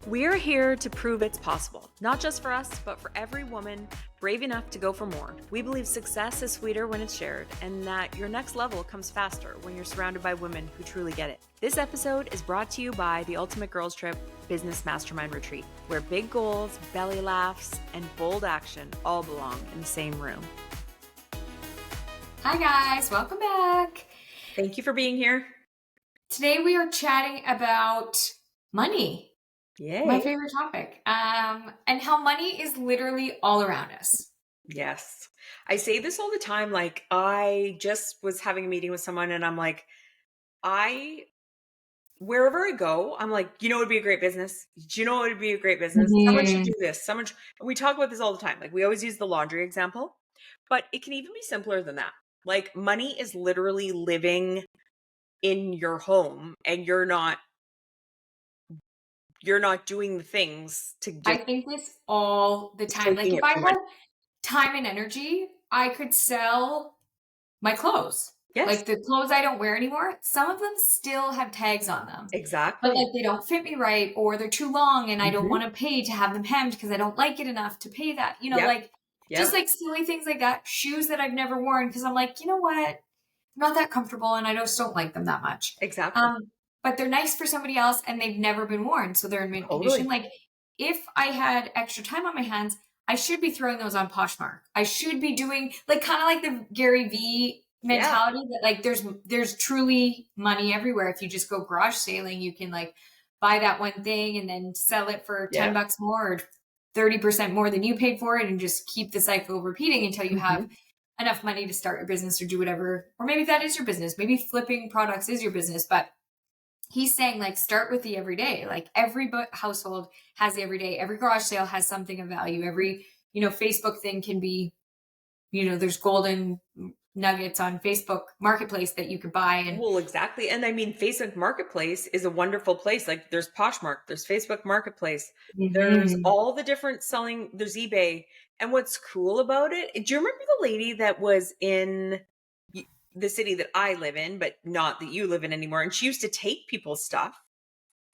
We're here to prove it's possible, not just for us, but for every woman brave enough to go for more. We believe success is sweeter when it's shared, and that your next level comes faster when you're surrounded by women who truly get it. This episode is brought to you by the Ultimate Girls Trip Business Mastermind Retreat, where big goals, belly laughs, and bold action all belong in the same room. Hi guys, welcome back. Thank you for being here. Today we are chatting about money, Yay. my favorite topic, and how money is literally all around us. Yes. I say this all the time. Like, I just was having a meeting with someone and I'm like, wherever I go, I'm like, it would be a great business. Do you know what would be a great business? Someone should do this. We talk about this all the time. Like, we always use the laundry example, but it can even be simpler than that. Like, money is literally living in your home and you're not doing the things to I just think this all the time. Like taking if it I from had money. time and energy, I could sell my clothes. Yes, Like the clothes I don't wear anymore, some of them still have tags on them. But exactly. like they don't fit me right or they're too long and I don't Hmm. want to pay to have them hemmed because I don't like it enough to pay that. Yep. Like just Yep. like silly things like that. Shoes that I've never worn because I'm like, you know what? I'm not that comfortable and I just don't like them that much. Exactly. Um, but they're nice for somebody else and they've never been worn, so they're in mint condition. Totally. Like if I had extra time on my hands, I should be throwing those on Poshmark. I should be doing like kind of like the Gary V Yeah. mentality that like there's truly money everywhere. If you just go garage sailing, you can like buy that one thing and then sell it for Yeah. $10 more or 30% more than you paid for it and just keep the cycle repeating until you have Hmm. enough money to start your business or do whatever. Or maybe that is your business. Maybe flipping products is your business, but he's saying like start with the everyday. Like every household has the everyday. Every garage sale has something of value. Every Facebook thing can be, there's golden nuggets on Facebook Marketplace that you could buy. And Well, exactly. And I mean, Facebook Marketplace is a wonderful place. Like, there's Poshmark, there's Facebook Marketplace, there's Mhm. all the different selling, there's eBay. And what's cool about it, do you remember the lady that was in the city that I live in, but not that you live in anymore? And she used to take people's stuff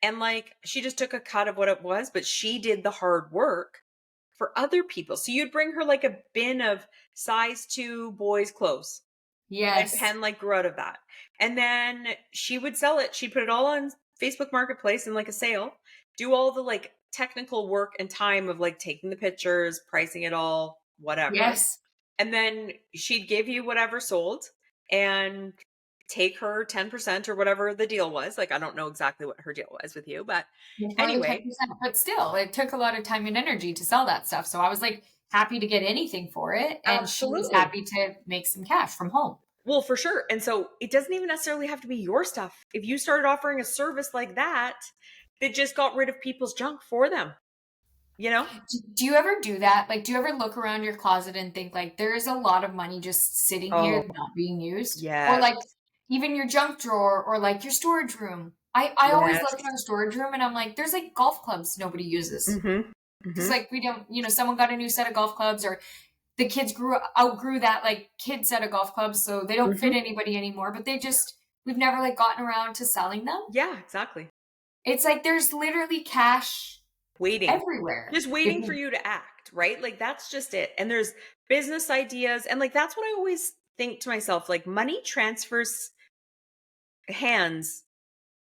and like she just took a cut of what it was, but she did the hard work for other people. So you'd bring her like a bin of size 2 boys' clothes and Yes. Penn like grew out of that. And then she would sell it. She'd put it all on Facebook Marketplace in like a sale, do all the like technical work and time of like taking the pictures, pricing it all, whatever. Yes. And then she'd give you whatever sold and take her 10% or whatever the deal was. Like, I don't know exactly what her deal was with you, but Before the anyway, 10%. But still, it took a lot of time and energy to sell that stuff. So I was like happy to get anything for it. And she was absolutely. happy to make some cash from home. Well, for sure. And so it doesn't even necessarily have to be your stuff. If you started offering a service like that, that just got rid of people's junk for them, you know? Do you ever do that? Like, do you ever look around your closet and think like there is a lot of money just sitting Oh, here not being used? Or yes. like even your junk drawer or like your storage room. I always look in Yes. our storage room and I'm like, there's like golf clubs nobody uses. Mhm. Because Mhm. like we don't, someone got a new set of golf clubs or the kids outgrew that like kid set of golf clubs, so they don't fit Mhm. anybody anymore. But we've never like gotten around to selling them. Yeah, exactly. It's like there's literally cash Waiting. everywhere. Just If waiting for you you to act, right? Like, that's just it. And there's business ideas and like that's what I always think to myself, like money transfers hands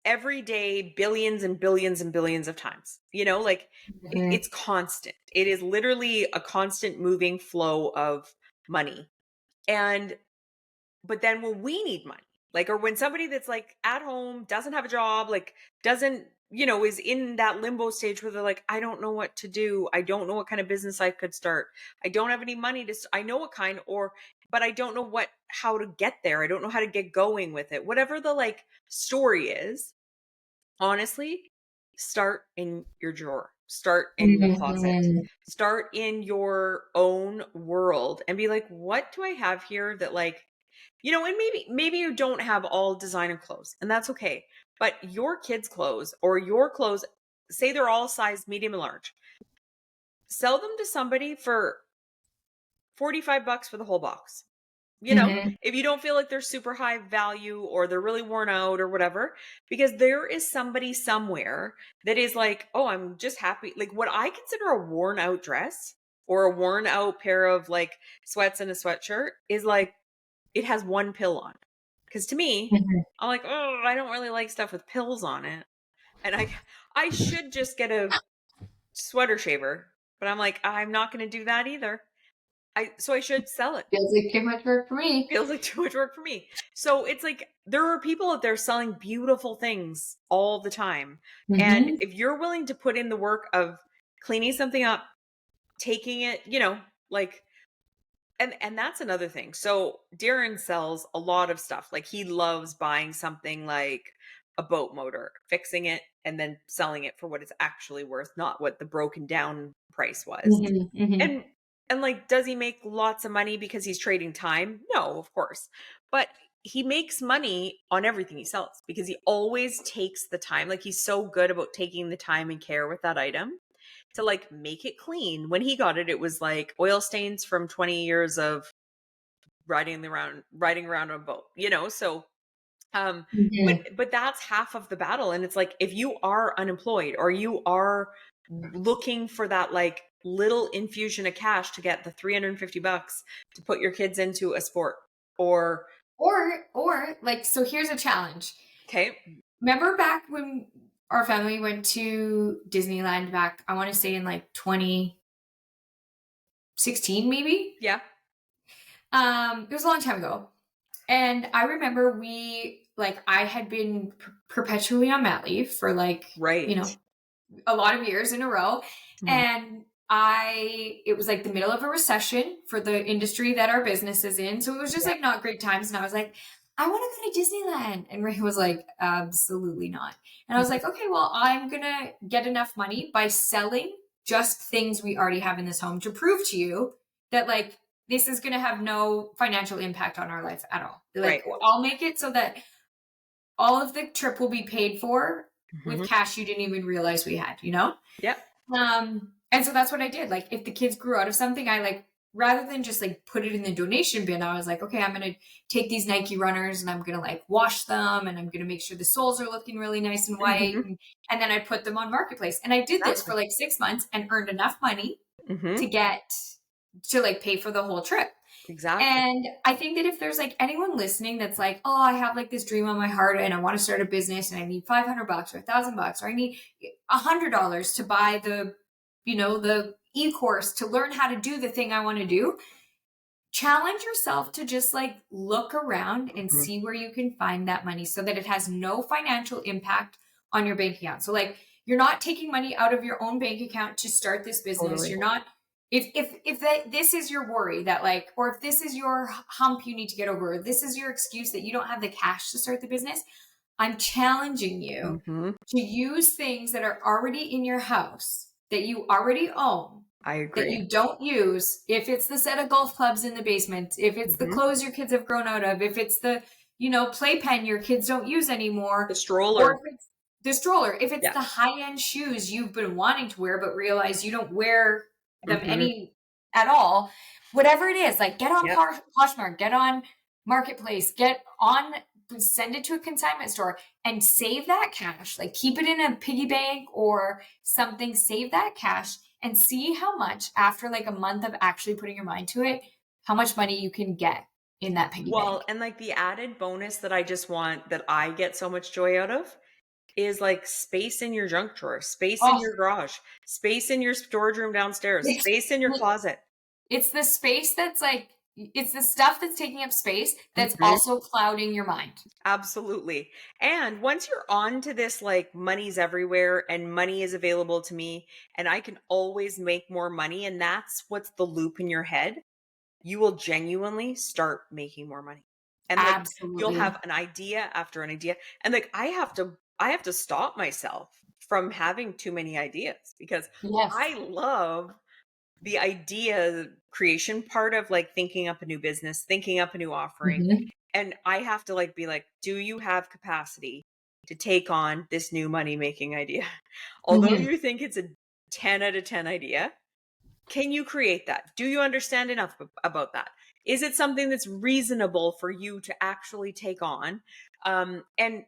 every day billions and billions and billions of times. Like it's constant. It is literally a constant moving flow of money. And but then when we need money, like, or when somebody that's like at home doesn't have a job, like doesn't, is in that limbo stage where they're like, I don't know what to do. I don't know what kind of business I could start. I don't have any money I know what kind, but I don't know how to get there. I don't know how to get going with it. Whatever the like story is, honestly, start in your drawer, start in the closet, Mhm. start in your own world and be like, what do I have here that like, and maybe you don't have all designer clothes and that's okay. But your kids' clothes or your clothes, say they're all size medium and large, sell them to somebody for $45 for the whole box. you know, Mhm. if you don't feel like they're super high value or they're really worn out or whatever, because there is somebody somewhere that is like, oh, I'm just happy. Like what I consider a worn out dress or a worn out pair of like sweats and a sweatshirt is like, it has one pill on it. Because to me, Mhm. I'm like, oh, I don't really like stuff with pills on it. And I should just get a sweater shaver, but I'm like, I'm not going to do that either. So I should sell it. Feels like too much work for me. Feels like too much work for me. So it's like there are people out there selling beautiful things all the time. And Mhm. if you're willing to put in the work of cleaning something up, taking it, like and that's another thing. So Darren sells a lot of stuff. Like he loves buying something like a boat motor, fixing it and then selling it for what it's actually worth, not what the broken down price was. Mhm. Mhm. And like, does he make lots of money because he's trading time? No, of course. But he makes money on everything he sells because he always takes the time. Like he's so good about taking the time and care with that item to like make it clean. When he got it, it was like oil stains from 20 years of riding around on a boat, So but Mhm. that's half of the battle. And it's like if you are unemployed or you are looking for that like little infusion of cash to get the $350 to put your kids into a sport or Or like, so here's a challenge. okay, Remember back when our family went to Disneyland back, I want to say in like 2016 maybe? yeah, It was a long time ago. And I remember I had been perpetually on mat leave for like, right. a lot of years in a row. Mhm. And it was like the middle of a recession for the industry that our business is in. So it was just Yeah. like not great times. And I was like, I want to go to Disneyland. And Ray was like, absolutely not. And I was Mhm. like, okay, well, I'm going to get enough money by selling just things we already have in this home to prove to you that like this is going to have no financial impact on our life at all. Right. Like I'll make it so that all of the trip will be paid for with Mhm. cash you didn't even realize we had, you know? Yeah. And so that's what I did. Like if the kids grew out of something, I like rather than just like put it in the donation bin, I was like, okay, I'm gonna take these Nike runners and I'm gonna like wash them and I'm gonna make sure the soles are looking really nice and white. Mhm. And then I put them on Marketplace. And I did this for Exactly. like 6 months and earned enough money to Mhm. get to like pay for the whole trip. Exactly. And I think that if there's like anyone listening that's like, oh, I have like this dream on my heart and I want to start a business and I need $500 or $1,000 or I need $100 to buy the e-course to learn how to do the thing I want to do, challenge yourself to just like look around and Mhm. see where you can find that money so that it has no financial impact on your bank account. So like you're not taking money out of your own bank account to start this business. Totally. You're not this is your worry that like or if this is your hump you need to get over, or this is your excuse that you don't have the cash to start the business, I'm challenging you Mhm. to use things that are already in your house that you already own I that agree. you don't use. If it's the set of golf clubs in the basement, if it's the Mhm. clothes your kids have grown out of, if it's the, playpen your kids don't use anymore, The or stroller. if it's the stroller, if it's Yeah. the high-end shoes you've been wanting to wear but realize you don't wear them Mhm. any at all, whatever it is, like get on Yep. Poshmark, get on Marketplace, send it to a consignment store and save that cash. Like keep it in a piggy bank or something, save that cash and see how much after like a month of actually putting your mind to it, how much money you can get in that piggy Well, bank. and like the added bonus that I just want that I get so much joy out of is like space in your junk drawer, space in Oh, your garage, space in your storage room downstairs, it's space in your closet. it's the space that's like it's the stuff that's taking up space that's Mhm. also clouding your mind. Absolutely. And once you're on to this, like money's everywhere and money is available to me and I can always make more money. And that's what's the loop in your head. You will genuinely start making more money. And like you'll Absolutely. have an idea after an idea. And like I have to stop myself from having too many ideas because Yes. I love the idea creation part of like thinking up a new business, thinking up a new offering. Mhm. And I have to like be like, do you have capacity to take on this new money making idea? Although Mhm. you think it's a 10 out of 10 idea, can you create that? Do you understand enough about that? Is it something that's reasonable for you to actually take on? And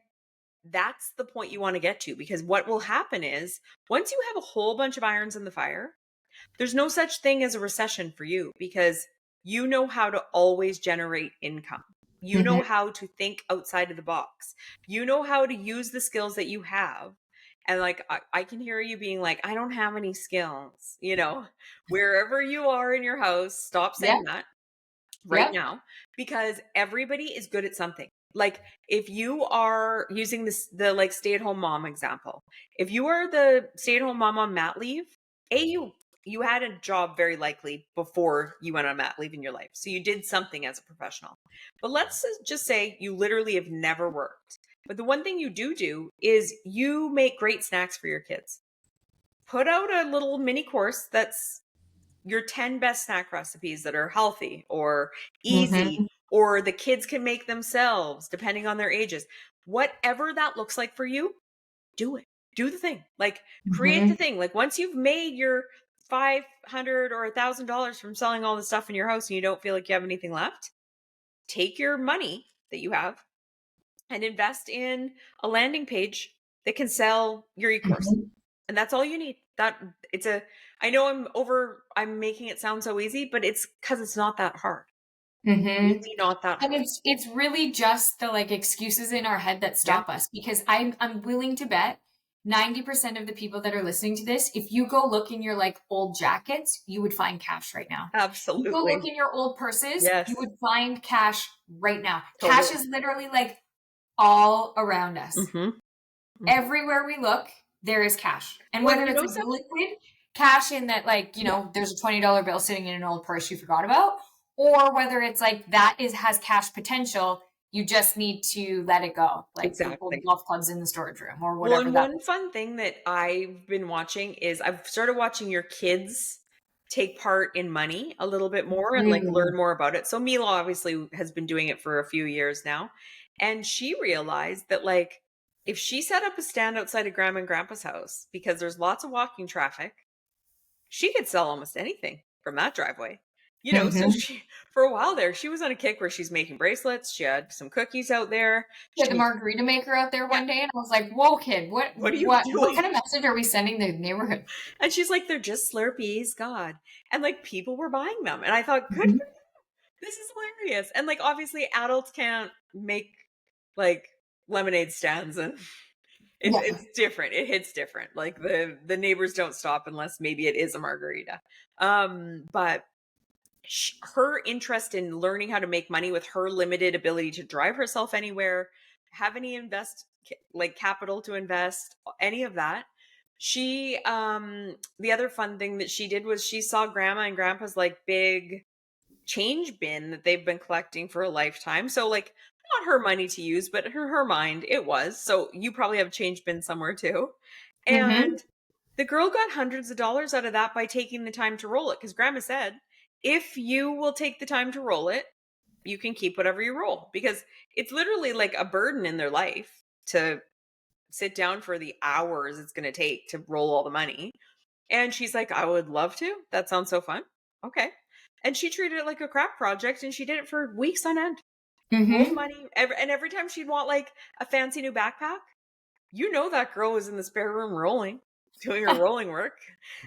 that's the point you want to get to, because what will happen is once you have a whole bunch of irons in the fire, there's no such thing as a recession for you, because you know how to always generate income. You Mhm. know how to think outside of the box. You know how to use the skills that you have. And like, I can hear you being like, I don't have any skills, wherever you are in your house, stop Yeah. saying that right Yep. now, because everybody is good at something. Like if you are using the like stay-at-home mom example, if you are the stay-at-home mom on mat leave, you had a job very likely before you went on mat leave in your life. So you did something as a professional. But let's just say you literally have never worked. But the one thing you do is you make great snacks for your kids. Put out a little mini course that's your 10 best snack recipes that are healthy or easy, Mhm. or the kids can make themselves depending on their ages. Whatever that looks like for you, do it. Do the thing. Like create the Mhm. thing. Like once you've made your 500 or $1,000 from selling all the stuff in your house and you don't feel like you have anything left, take your money that you have and invest in a landing page that can sell your e-course. Mhm. And that's all you need. I know I'm making it sound so easy, but it's because it's not that hard. Mhm. Really not that And hard. it's really just the, like, excuses in our head that Yeah, stop us, because I'm willing to bet 90% of the people that are listening to this, if you go look in your, like, old jackets, you would find cash right now. You go look absolutely. in your old purses, you Yes, would find cash right now. Cash totally. is literally, like, all around us. Mhm. Mhm. Everywhere we look, there is cash. And Well, whether you it's know like something? liquid cash in that, like, Yeah, there's a $20 bill sitting in an old purse you forgot about, or whether it's like that is has cash potential, you just need to let it go, like your old exactly. golf clubs in the storage room or Well, whatever and that one looks fun thing that I've been watching is I've started watching your kids take part in money a little bit more like. and like Mm. learn more about it. So Mila obviously has been doing it for a few years now. And she realized that like if she set up a stand outside of grandma and grandpa's house, because there's lots of walking traffic, she could sell almost anything from that driveway. So Mhm. she for a while there, she was on a kick where she's making bracelets. She had some cookies out there. We had the She margarita maker out there Yeah, one day, and I was like, "Whoa, kid, what what are you what doing? kind of message are we sending the neighborhood?" And she's like, they're just Slurpees, God. And like people were buying them. And I thought, good Mhm. for this is hilarious. And like obviously adults can't make like lemonade stands and Yeah. it's different. It hits different. Like the neighbors don't stop unless maybe it is a margarita. But her interest in learning how to make money with her limited ability to drive herself anywhere, have any like capital to invest, any of that. She the other fun thing that she did was she saw grandma and grandpa's like big change bin that they've been collecting for a lifetime. So like not her money to use, but her mind it was. So you probably have a change bin somewhere too. Mhm. And the girl got hundreds of dollars out of that by taking the time to roll it, because grandma said, if you will take the time to roll it, you can keep whatever you roll, because it's literally like a burden in their life to sit down for the hours it's going to take to roll all the money. And she's like, I would love to. That sounds so fun. Okay. And she treated it like a craft project and she did it for weeks on end. Rolled Mhm. money. And every time she'd want like a fancy new backpack, that girl was in the spare room rolling, doing her rolling work.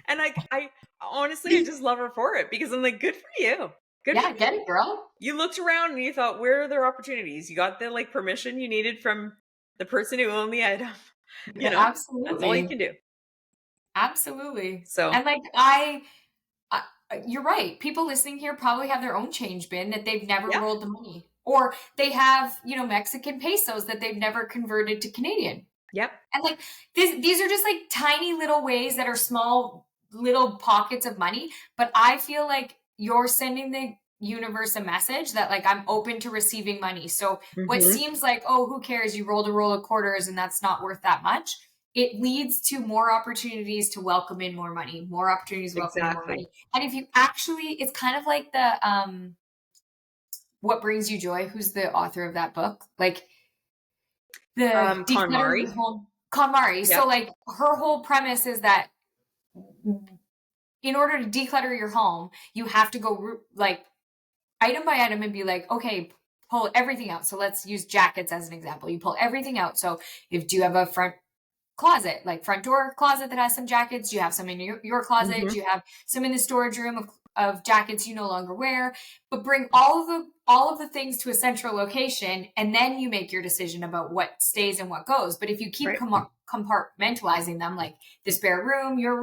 And I honestly, I just love her for it, because I'm like, good for you. Good for Yeah, you. get it, girl. You looked around and you thought, where are there opportunities? You got the like permission you needed from the person who owned the item. You Yeah, know, that's all you absolutely. can do. Absolutely. So And like I you're right. People listening here probably have their own change bin that they've never yeah. rolled the money. Or they have, Mexican pesos that they've never converted to Canadian. Yep. And like these are just like tiny little ways that are small little pockets of money, but I feel like you're sending the universe a message that like I'm open to receiving money. So what Hmm. seems like, oh, who cares? You rolled a roll of quarters and that's not worth that much. It leads to more opportunities to welcome in more money, more opportunities to welcome in more Exactly. money. And if you actually, it's kind of like the What Brings You Joy, who's the author of that book? Like the declutter KonMari. your home, KonMari. Yep. So like her whole premise is that in order to declutter your home, you have to go like item by item and be like, okay, pull everything out. So let's use jackets as an example. You pull everything out. So if do you have a front closet, like front door closet that has some jackets? Do you have some in your closet? Mhm. Do you have some in the storage room of jackets you no longer wear? But bring all of the things to a central location, and then you make your decision about what stays and what goes. But if you keep Right. compartmentalizing them, like the spare room, your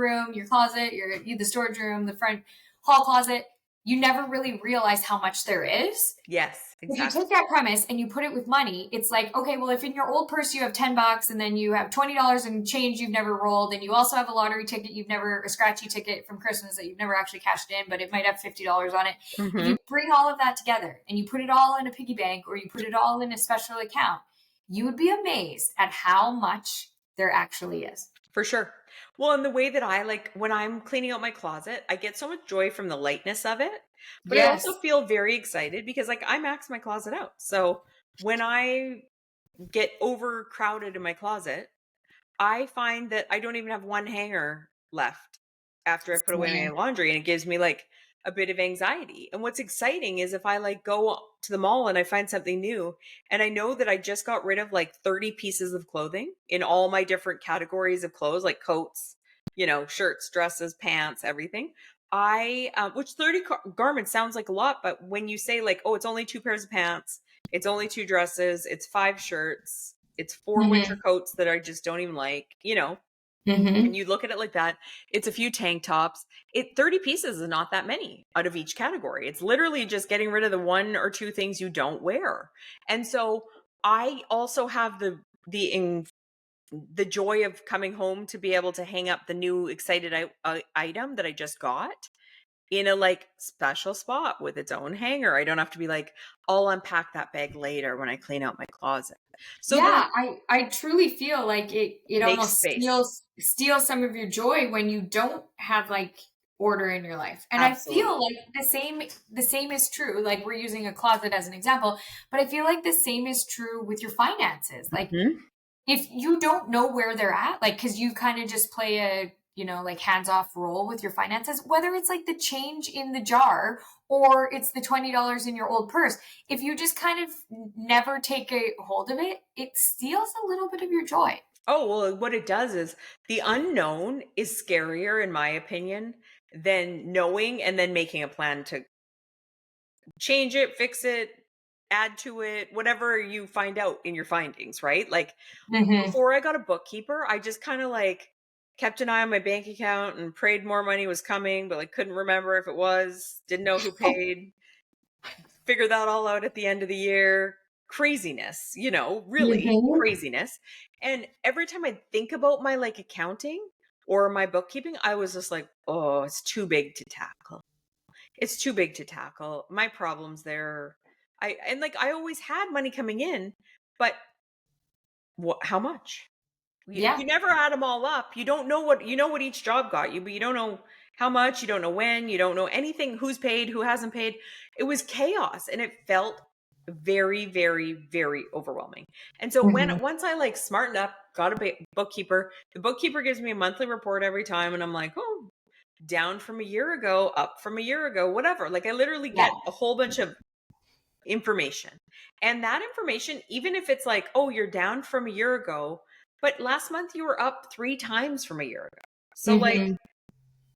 closet, the storage room, the front hall closet, you never really realize how much there is. Yes, If you exactly. take that premise and you put it with money, it's like, okay, well, if in your old purse you have $10 and then you have $20 in change you've never rolled, and you also have a lottery ticket a scratchy ticket from Christmas that you've never actually cashed in, but it might have $50 on it. If Mhm. you bring all of that together and you put it all in a piggy bank or you put it all in a special account, you would be amazed at how much there actually is. For sure. Well, and the way that I like when I'm cleaning out my closet, I get so much joy from the lightness of it, but I also Yes. feel very excited because like I max my closet out. So when I get overcrowded in my closet, I find that I don't even have one hanger left after I put away my Same. laundry, and it gives me like a bit of anxiety. And what's exciting is if I like go to the mall and I find something new and I know that I just got rid of like 30 pieces of clothing in all my different categories of clothes, like coats, shirts, dresses, pants, everything. Which 30 garments sounds like a lot, but when you say like, oh, it's only two pairs of pants, it's only two dresses, it's five shirts, it's four winter Hmm. coats that I just don't even like, when Hmm. you look at it like that, it's a few tank tops. 30 pieces is not that many out of each category. It's literally just getting rid of the one or two things you don't wear. And so I also have the joy of coming home to be able to hang up the new excited item that I just got in a like special spot with its own hanger. I don't have to be like, I'll unpack that bag later when I clean out my closet. So there Yeah, I truly feel like it makes almost space. steals some of your joy when you don't have like order in your life. And I feel Absolutely. like the same is true. Like we're using a closet as an example, but I feel like the same is true with your finances. Like Mhm. if you don't know where they're at, like, because you kind of just play a, like hands off role with your finances, whether it's like the change in the jar or it's the $20 in your old purse, if you just kind of never take a hold of it, it steals a little bit of your joy. Oh, well, what it does is the unknown is scarier, in my opinion, than knowing and then making a plan to change it, fix it, add to it, whatever you find out in your findings, right? Like Hmm. before I got a bookkeeper, I just kind of like kept an eye on my bank account and prayed more money was coming, but like couldn't remember if it was, didn't know who paid, figure that all out at the end of the year. Craziness, really Hmm. craziness. And every time I think about my like accounting or my bookkeeping, I was just like, oh, it's too big to tackle. It's too big to tackle. My problems there. I always had money coming in, but how much? You Yeah. never add them all up. You don't know what each job got you, but you don't know how much, you don't know when, you don't know anything, who's paid, who hasn't paid. It was chaos and it felt very, very, very overwhelming. And so Hmm. once I like smartened up, got a bookkeeper, the bookkeeper gives me a monthly report every time and I'm like, "Oh, down from a year ago, up from a year ago, whatever." Like I literally Yeah. get a whole bunch of information. And that information, even if it's like, oh, you're down from a year ago, but last month you were up 3 times from a year ago. So, like, Hmm.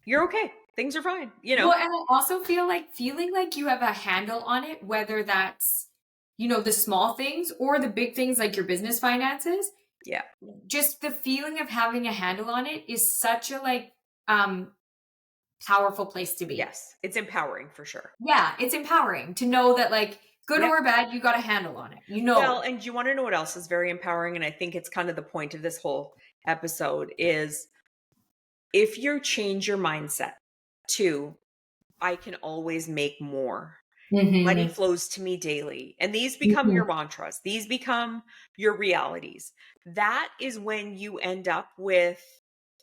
you're okay. Things are fine, Well, and I also feel like feeling like you have a handle on it, whether that's, the small things or the big things like your business finances, Yeah. just the feeling of having a handle on it is such a like um powerful place to be. Yes. It's empowering for sure. Yeah, it's empowering to know that like good Yeah. or bad, you got a handle on it. You Well, know. and you want to know what else is very empowering? And I think it's kind of the point of this whole episode is if you change your mindset to, I can always make more. Money Mhm. flows to me daily. And these become your Mhm. mantras. These become your realities. That is when you end up with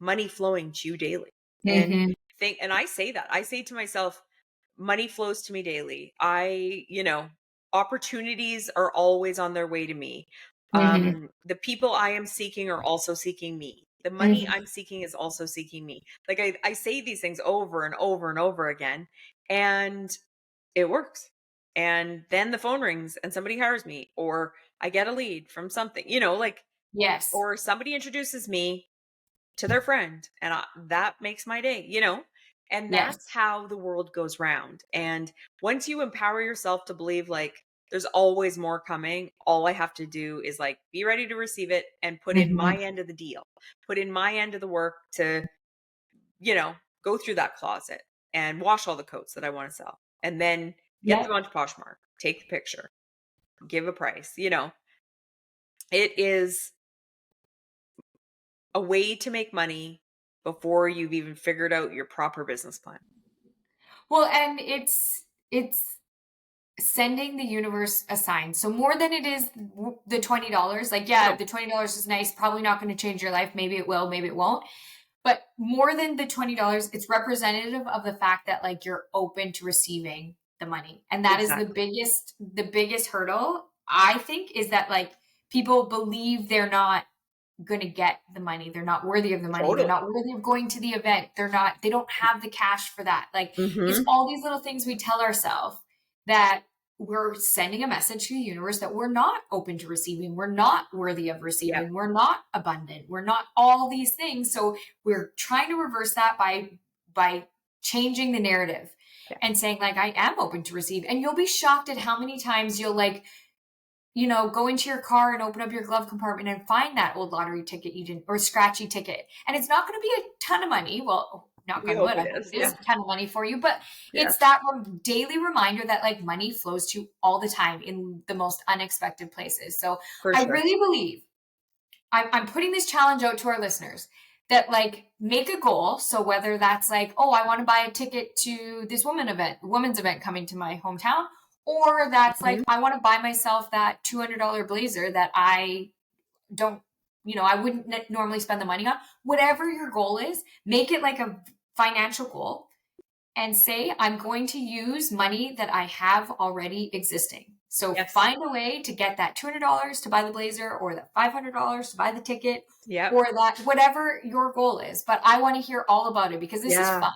money flowing to you daily. And Mhm. and I say that. I say to myself, money flows to me daily. Opportunities are always on their way to me. Mhm. The people I am seeking are also seeking me. The money Mhm. I'm seeking is also seeking me. Like I say these things over and over and over again. And it works. And then the phone rings and somebody hires me, or I get a lead from something, like, Yes. or somebody introduces me to their friend, and that makes my day. And that's Yes. how the world goes round. And once you empower yourself to believe like there's always more coming, all I have to do is like be ready to receive it and put in my Mhm. end of the deal, put in my end of the work to, you know, go through that closet and wash all the coats that I want to sell. And then get them Yep. onto Poshmark, take the picture, give a price. It is a way to make money before you've even figured out your proper business plan. Well, and it's sending the universe a sign. So more than it is the $20, like, yeah, No, the $20 is nice, probably not going to change your life. Maybe it will, maybe it won't. But more than the $20, it's representative of the fact that like you're open to receiving the money. And that is exactly. the biggest hurdle, I think, is that like people believe they're not going to get the money. They're not worthy of the money. They're Totally. not worthy of going to the event. They don't have the cash for that. Like it's Mhm. all these little things we tell ourselves that we're sending a message to the universe that we're not open to receiving. We're not worthy of Yeah. receiving. We're not abundant. We're not all these things. So we're trying to reverse that by changing the narrative Yeah. and saying like I am open to receive. And you'll be shocked at how many times you'll like go into your car and open up your glove compartment and find that old lottery ticket you didn't, or scratchy ticket. And it's not going to be a ton of money. Well, knock We on hope wood, I it hope is. it is Yeah. a ton of money for you, but Yeah. it's that daily reminder that like money flows to you all the time in the most unexpected places. So For I sure. really believe I'm putting this challenge out to our listeners that like make a goal. So whether that's like, oh, I want to buy a ticket to this women's event coming to my hometown, or that's like, Mhm. I want to buy myself that $200 blazer that I don't, I wouldn't normally spend the money on. Whatever your goal is, make it like a financial goal and say, I'm going to use money that I have already existing. So Yes. find a way to get that $200 to buy the blazer, or that $500 to buy the ticket, Yep. or that whatever your goal is. But I want to hear all about it because this is Yeah. fun.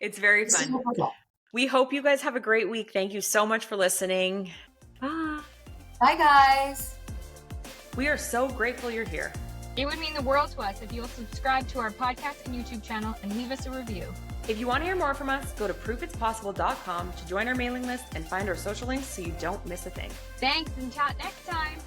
It's very This is fun. super fun. We hope you guys have a great week. Thank you so much for listening. Bye. Bye, guys. We are so grateful you're here. It would mean the world to us if you'll subscribe to our podcast and YouTube channel and leave us a review. If you want to hear more from us, go to proofitspossible.com to join our mailing list and find our social links so you don't miss a thing. Thanks, and chat next time.